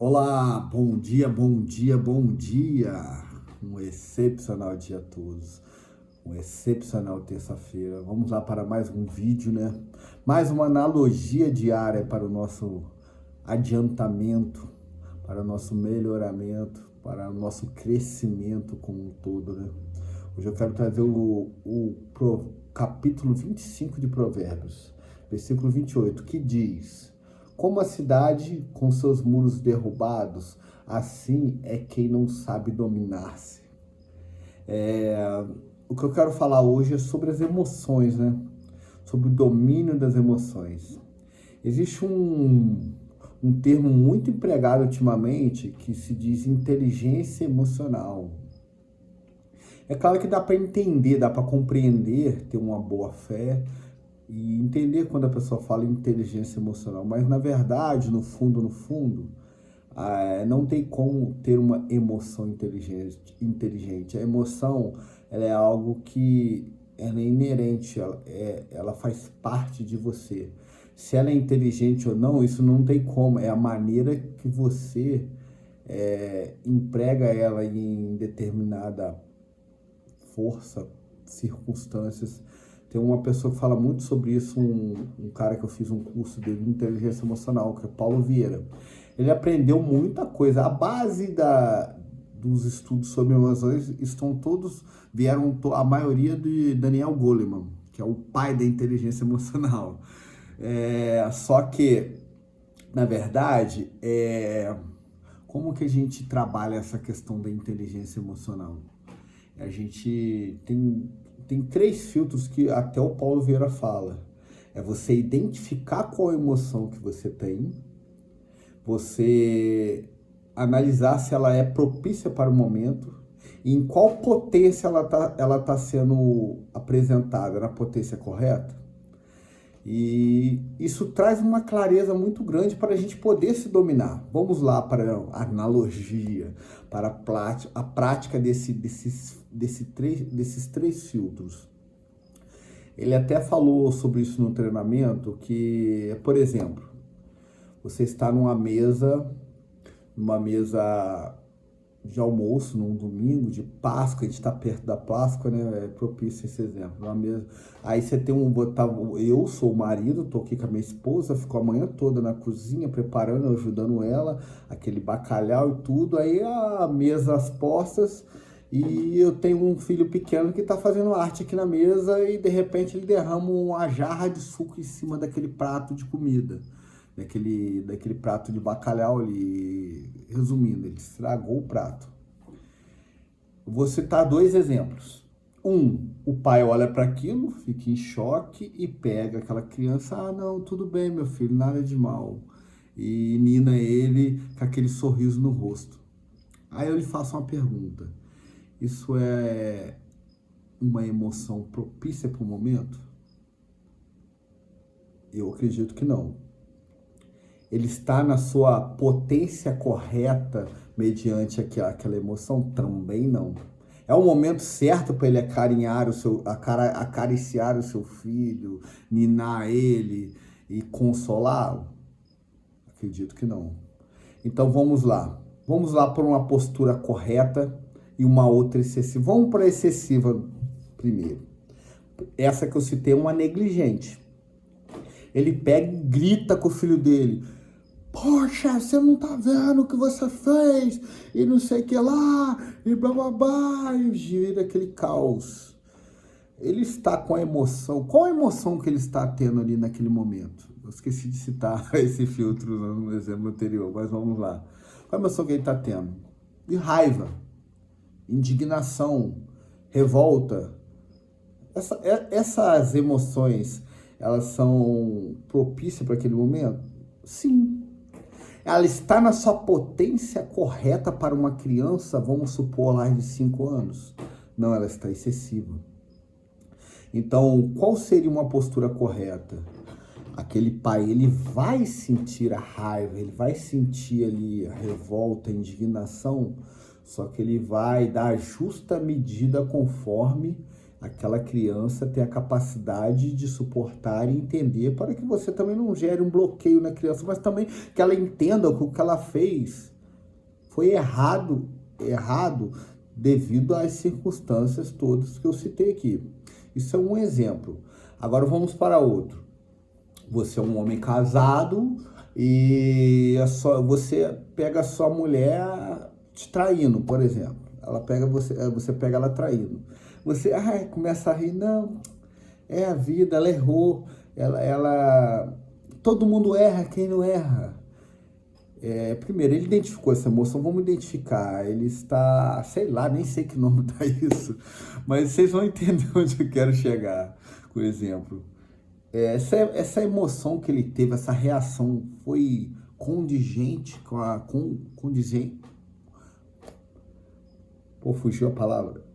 Olá, bom dia, bom dia, bom dia. Um excepcional dia a todos. Um excepcional terça-feira. Vamos lá para mais um vídeo, né? Mais uma analogia diária para o nosso adiantamento, para o nosso melhoramento, para o nosso crescimento como um todo, né? Hoje eu quero trazer o capítulo 25 de Provérbios, versículo 28, que diz: como a cidade com seus muros derrubados, assim é quem não sabe dominar-se. O que eu quero falar hoje é sobre as emoções, né? Sobre o domínio das emoções. Existe um termo muito empregado ultimamente que se diz inteligência emocional. É claro que dá para entender, dá para compreender, ter uma boa fé e entender quando a pessoa fala inteligência emocional, mas na verdade, no fundo, não tem como ter uma emoção inteligente. A emoção, ela é algo que ela é inerente, ela faz parte de você. Se ela é inteligente ou não, isso não tem como. É a maneira que você emprega ela em determinada força, circunstâncias. Tem uma pessoa que fala muito sobre isso, um cara que eu fiz um curso de inteligência emocional, que é Paulo Vieira. Ele aprendeu muita coisa. A base dos estudos sobre emoções vieram a maioria de Daniel Goleman, que é o pai da inteligência emocional. Só que, na verdade, como que a gente trabalha essa questão da inteligência emocional? A gente tem três filtros que até o Paulo Vieira fala. É você identificar qual emoção que você tem, você analisar se ela é propícia para o momento e em qual potência ela tá sendo apresentada, na potência correta. E isso traz uma clareza muito grande para a gente poder se dominar. Vamos lá para a analogia, para a prática desses três filtros. Ele até falou sobre isso no treinamento, que, por exemplo, você está numa mesa de almoço, num domingo de Páscoa, a gente está perto da Páscoa, né? É propício esse exemplo. Uma mesa. Aí você tem eu sou o marido, tô aqui com a minha esposa, ficou a manhã toda na cozinha, preparando, ajudando ela, aquele bacalhau e tudo. Aí a mesa às postas, e eu tenho um filho pequeno que está fazendo arte aqui na mesa e de repente ele derrama uma jarra de suco em cima daquele prato de comida. Daquele prato de bacalhau ali, resumindo, ele estragou o prato. Vou citar dois exemplos. O pai olha para aquilo, fica em choque e pega aquela criança. Ah, não, tudo bem, meu filho, nada de mal. E nina ele com aquele sorriso no rosto. Aí eu lhe faço uma pergunta. Isso é uma emoção propícia para o momento? Eu acredito que não. Ele está na sua potência correta mediante aquela emoção? Também não. É o momento certo para ele acariciar o seu filho, ninar ele e consolá-lo? Acredito que não. Então vamos lá. Vamos lá por uma postura correta e uma outra excessiva. Vamos para a excessiva primeiro. Essa que eu citei é uma negligente. Ele pega e grita com o filho dele. Poxa, você não tá vendo o que você fez? E não sei o que lá, e blá blá blá, e gira aquele caos. Ele está com a emoção. Qual a emoção que ele está tendo ali naquele momento? Eu esqueci de citar esse filtro no exemplo anterior, mas vamos lá. Qual a emoção que ele está tendo? De raiva, indignação, revolta. Essas emoções, elas são propícias para aquele momento? Sim. Ela está na sua potência correta para uma criança, vamos supor, lá de 5 anos? Não, ela está excessiva. Então, qual seria uma postura correta? Aquele pai, ele vai sentir a raiva, ele vai sentir ali a revolta, a indignação, só que ele vai dar a justa medida conforme aquela criança ter a capacidade de suportar e entender, para que você também não gere um bloqueio na criança, mas também que ela entenda que o que ela fez foi errado devido às circunstâncias todas que eu citei aqui. Isso é um exemplo. Agora vamos para outro. Você é um homem casado e você pega a sua mulher te traindo, por exemplo. Ela pega você pega ela traindo. Você começa a rir, não, é a vida, ela errou, todo mundo erra, quem não erra? Primeiro, ele identificou essa emoção, vamos identificar, ele está, sei lá, nem sei que nome dá isso, mas vocês vão entender onde eu quero chegar, por exemplo. Essa emoção que ele teve, essa reação foi condizente condizente, fugiu a palavra,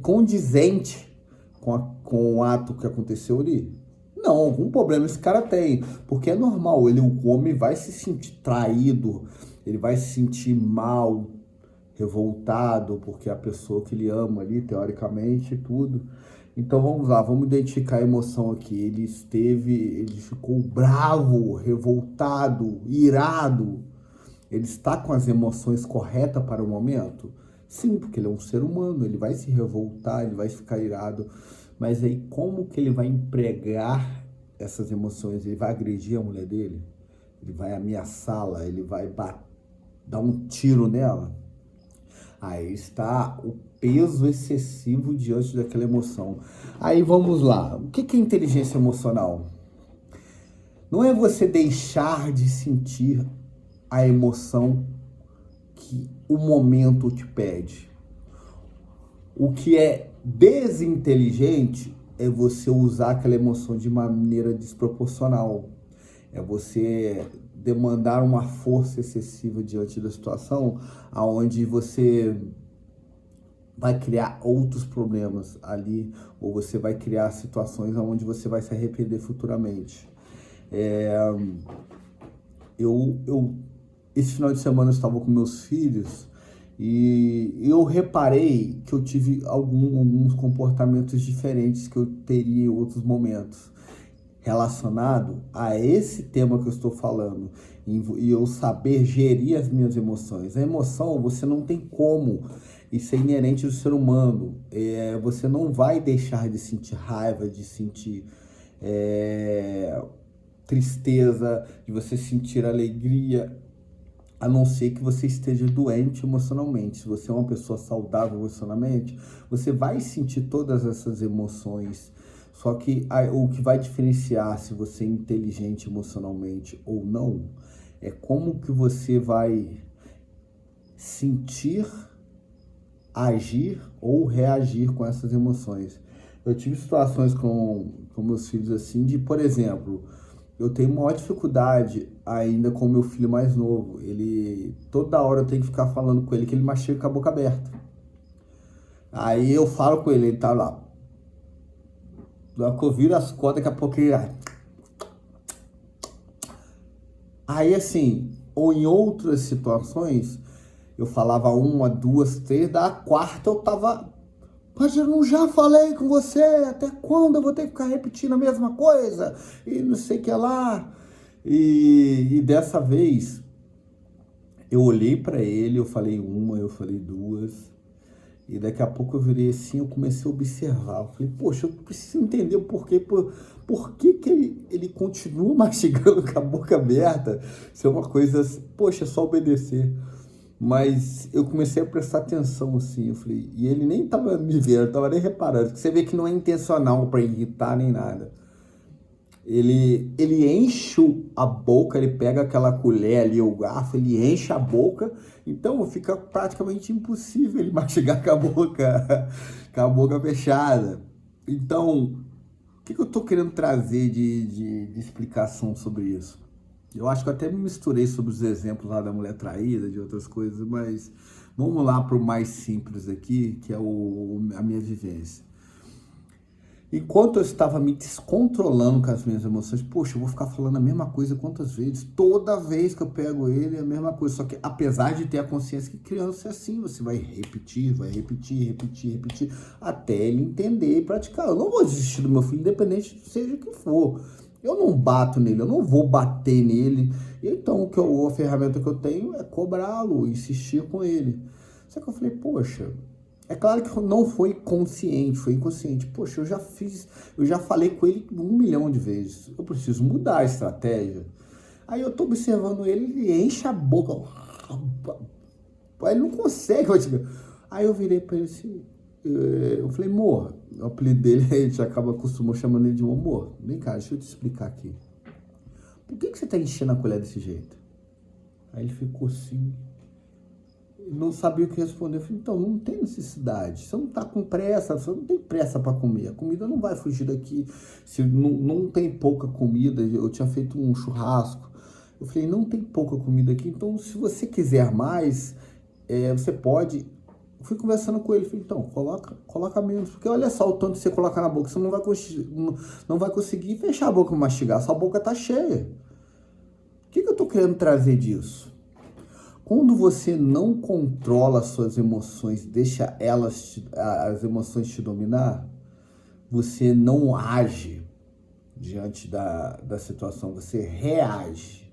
condizente com o ato que aconteceu ali? Não, algum problema esse cara tem, porque é normal, o homem vai se sentir traído, ele vai se sentir mal, revoltado, porque é a pessoa que ele ama ali, teoricamente, tudo. Então vamos lá, vamos identificar a emoção aqui. Ele ficou bravo, revoltado, irado. Ele está com as emoções corretas para o momento? Sim, porque ele é um ser humano, ele vai se revoltar, ele vai ficar irado. Mas aí como que ele vai empregar essas emoções? Ele vai agredir a mulher dele? Ele vai ameaçá-la? Ele vai dar um tiro nela? Aí está o peso excessivo diante daquela emoção. Aí vamos lá. O que é inteligência emocional? Não é você deixar de sentir a emoção que o momento te pede. O que é desinteligente é você usar aquela emoção de maneira desproporcional. É você demandar uma força excessiva diante da situação, aonde você vai criar outros problemas ali, ou você vai criar situações onde você vai se arrepender futuramente. Esse final de semana eu estava com meus filhos e eu reparei que eu tive alguns comportamentos diferentes que eu teria em outros momentos, relacionado a esse tema que eu estou falando, e eu saber gerir as minhas emoções. A emoção, você não tem como, isso é inerente do ser humano, você não vai deixar de sentir raiva, de sentir tristeza, de você sentir alegria, a não ser que você esteja doente emocionalmente. Se você é uma pessoa saudável emocionalmente, você vai sentir todas essas emoções. Só que o que vai diferenciar se você é inteligente emocionalmente ou não, é como que você vai sentir, agir ou reagir com essas emoções. Eu tive situações com meus filhos assim, de, por exemplo, eu tenho maior dificuldade ainda com meu filho mais novo. Toda hora eu tenho que ficar falando com ele que ele mastiga com a boca aberta. Aí eu falo com ele tá lá. Na que eu viro as costas, daqui a pouco ele... Aí assim, ou em outras situações, eu falava uma, duas, três, da quarta eu tava... Mas eu não já falei com você, até quando eu vou ter que ficar repetindo a mesma coisa? E não sei o que lá. E dessa vez, eu olhei pra ele, eu falei uma, eu falei duas. E daqui a pouco eu virei assim, eu comecei a observar. Eu falei, poxa, eu preciso entender o porquê. Por que ele continua mastigando com a boca aberta? Isso é uma coisa, poxa, é só obedecer. Mas eu comecei a prestar atenção, assim, eu falei, e ele nem tava me vendo, tava nem reparando, você vê que não é intencional para irritar nem nada. Ele enche a boca, ele pega aquela colher ali, o garfo, ele enche a boca, então fica praticamente impossível ele mastigar com a boca fechada. Então, o que eu tô querendo trazer de explicação sobre isso? Eu acho que eu até me misturei sobre os exemplos lá da mulher traída, de outras coisas, mas vamos lá para o mais simples aqui, que é a minha vivência. Enquanto eu estava me descontrolando com as minhas emoções, poxa, eu vou ficar falando a mesma coisa quantas vezes? Toda vez que eu pego ele é a mesma coisa. Só que apesar de ter a consciência que criança é assim, você vai repetir, repetir, até ele entender e praticar. Eu não vou desistir do meu filho, independente seja o que for. Eu não bato nele, eu não vou bater nele. Então, a ferramenta que eu tenho é cobrá-lo, insistir com ele. Só que eu falei, poxa, é claro que não foi consciente, foi inconsciente. Poxa, eu já falei com ele 1 milhão de vezes. Eu preciso mudar a estratégia. Aí eu tô observando ele, ele enche a boca. Ele não consegue. Aí eu virei pra ele assim, eu falei, amor, o apelido dele, a gente acostumou chamando ele de amor. Vem cá, deixa eu te explicar aqui. Por que você tá enchendo a colher desse jeito? Aí ele ficou assim, não sabia o que responder. Eu falei, então, não tem necessidade. Você não tá com pressa, você não tem pressa para comer. A comida não vai fugir daqui. Se não tem pouca comida, eu tinha feito um churrasco. Eu falei, não tem pouca comida aqui, então se você quiser mais, você pode. Eu fui conversando com ele, falei, então, coloca menos, porque olha só o tanto que você coloca na boca, você não vai conseguir fechar a boca e mastigar, sua boca tá cheia. O que eu tô querendo trazer disso? Quando você não controla as suas emoções, deixa as emoções te dominar, você não age diante da situação, você reage.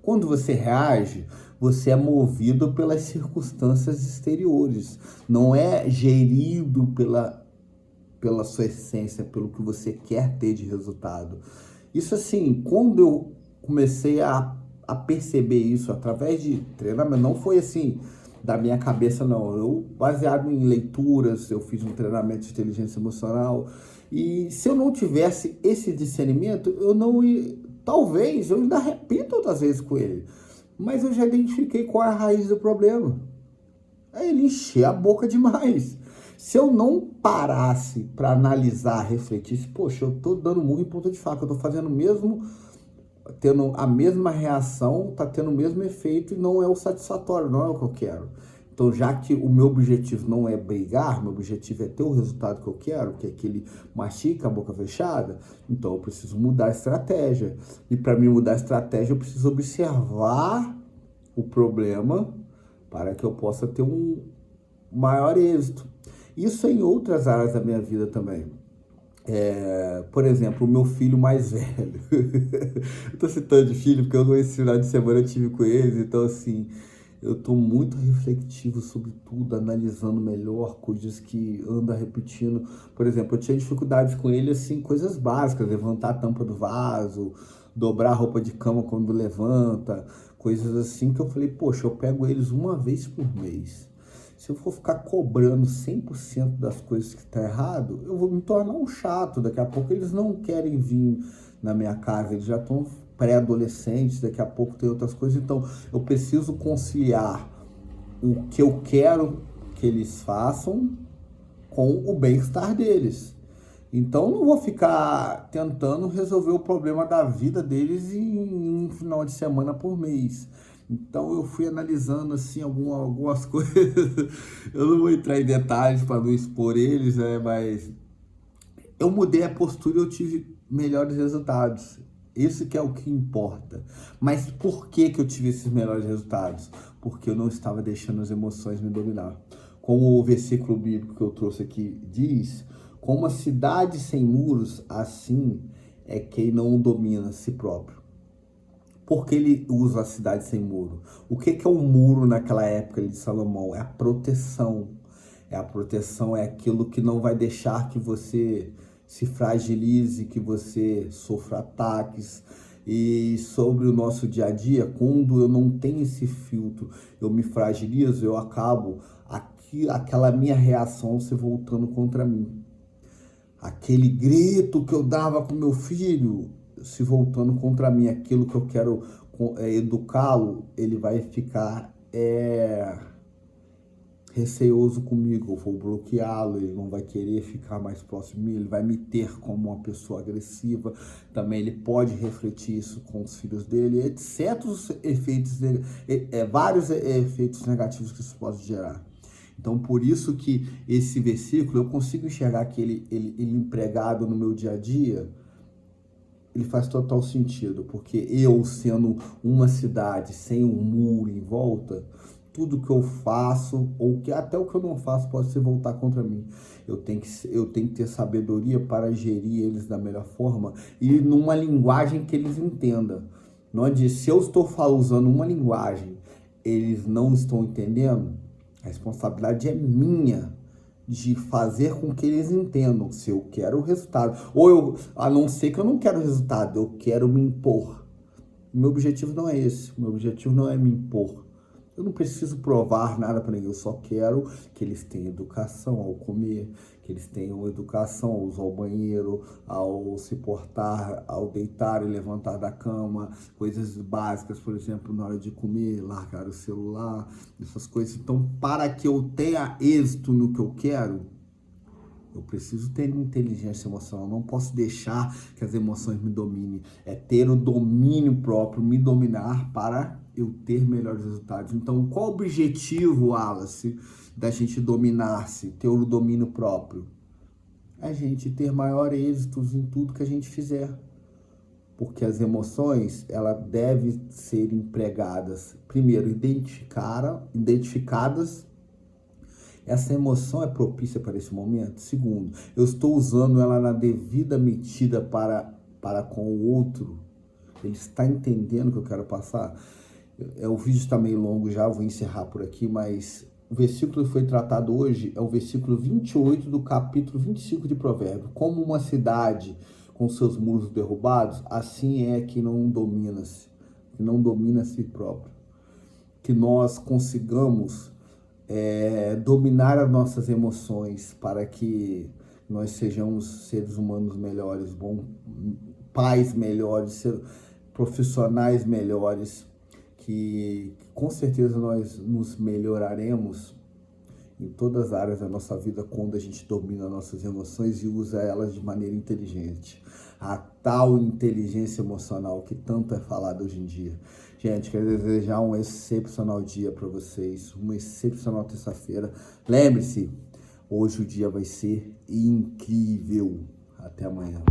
Quando você reage, você é movido pelas circunstâncias exteriores, não é gerido pela sua essência, pelo que você quer ter de resultado. Isso assim, quando eu comecei a perceber isso através de treinamento, não foi assim da minha cabeça não, eu baseado em leituras, eu fiz um treinamento de inteligência emocional, e se eu não tivesse esse discernimento, eu não ia, talvez eu ainda repito outras vezes com ele, mas eu já identifiquei qual é a raiz do problema. É ele encher a boca demais. Se eu não parasse para analisar, refletisse, poxa, eu tô dando murro em ponta de faca, eu tô fazendo o mesmo, tendo a mesma reação, tá tendo o mesmo efeito e não é o satisfatório, não é o que eu quero. Então, já que o meu objetivo não é brigar, meu objetivo é ter o resultado que eu quero, que é que ele mastiga a boca fechada, então eu preciso mudar a estratégia. E para mim mudar a estratégia, eu preciso observar o problema para que eu possa ter um maior êxito. Isso é em outras áreas da minha vida também. Por exemplo, o meu filho mais velho. Eu tô citando de filho porque esse final de semana eu tive com eles, então assim, eu tô muito reflexivo sobre tudo, analisando melhor coisas que anda repetindo. Por exemplo, eu tinha dificuldades com ele, assim, coisas básicas, levantar a tampa do vaso, dobrar a roupa de cama quando levanta, coisas assim que eu falei, poxa, eu pego eles uma vez por mês. Se eu for ficar cobrando 100% das coisas que tá errado, eu vou me tornar um chato. Daqui a pouco eles não querem vir na minha casa, eles já estão pré-adolescentes, daqui a pouco tem outras coisas. Então, eu preciso conciliar o que eu quero que eles façam com o bem-estar deles. Então, não vou ficar tentando resolver o problema da vida deles em um final de semana por mês. Então eu fui analisando assim algumas coisas. Eu não vou entrar em detalhes para não expor eles, né? Mas eu mudei a postura e eu tive melhores resultados. Isso que é o que importa. Mas por que eu tive esses melhores resultados? Porque eu não estava deixando as emoções me dominar. Como o versículo bíblico que eu trouxe aqui diz, como a cidade sem muros, assim é quem não domina a si próprio. Por que ele usa a cidade sem muro? O que é um muro naquela época de Salomão? É a proteção. A proteção, é aquilo que não vai deixar que você se fragilize, que você sofra ataques. E sobre o nosso dia a dia, quando eu não tenho esse filtro, eu me fragilizo, eu acabo aquela minha reação se voltando contra mim. Aquele grito que eu dava com meu filho se voltando contra mim, aquilo que eu quero educá-lo, ele vai ficar receoso comigo, eu vou bloqueá-lo, ele não vai querer ficar mais próximo de mim, ele vai me ter como uma pessoa agressiva, também ele pode refletir isso com os filhos dele, etc. Efeitos, vários efeitos negativos que isso pode gerar. Então, por isso que esse versículo, eu consigo enxergar que ele empregado no meu dia a dia, ele faz total sentido, porque eu, sendo uma cidade sem um muro em volta, tudo que eu faço, ou que até o que eu não faço, pode se voltar contra mim. Eu tenho que ter sabedoria para gerir eles da melhor forma e numa linguagem que eles entendam. Não é de, se eu estou usando uma linguagem, eles não estão entendendo, a responsabilidade é minha de fazer com que eles entendam se eu quero o resultado. Ou eu, a não ser que eu não quero o resultado, eu quero me impor. Meu objetivo não é esse. Meu objetivo não é me impor. Eu não preciso provar nada para ninguém. Eu só quero que eles tenham educação ao comer, que eles tenham educação ao usar o banheiro, ao se portar, ao deitar e levantar da cama, coisas básicas, por exemplo, na hora de comer, largar o celular, essas coisas. Então, para que eu tenha êxito no que eu quero, eu preciso ter inteligência emocional. Eu não posso deixar que as emoções me dominem. É ter o domínio próprio, me dominar para eu ter melhores resultados. Então, qual o objetivo, Wallace, da gente dominar-se, ter o domínio próprio? A gente ter maiores êxitos em tudo que a gente fizer. Porque as emoções, elas devem ser empregadas, primeiro, identificadas. Essa emoção é propícia para esse momento? Segundo, eu estou usando ela na devida medida para com o outro? Ele está entendendo o que eu quero passar? O vídeo está meio longo já, vou encerrar por aqui, mas o versículo que foi tratado hoje é o versículo 28 do capítulo 25 de Provérbios. Como uma cidade com seus muros derrubados, assim é que não domina-se, que não domina a si próprio. Que nós consigamos dominar as nossas emoções para que nós sejamos seres humanos melhores, pais melhores, profissionais melhores, que com certeza nós nos melhoraremos em todas as áreas da nossa vida quando a gente domina nossas emoções e usa elas de maneira inteligente. A tal inteligência emocional que tanto é falado hoje em dia. Gente, quero desejar um excepcional dia para vocês, uma excepcional terça-feira. Lembre-se, hoje o dia vai ser incrível. Até amanhã.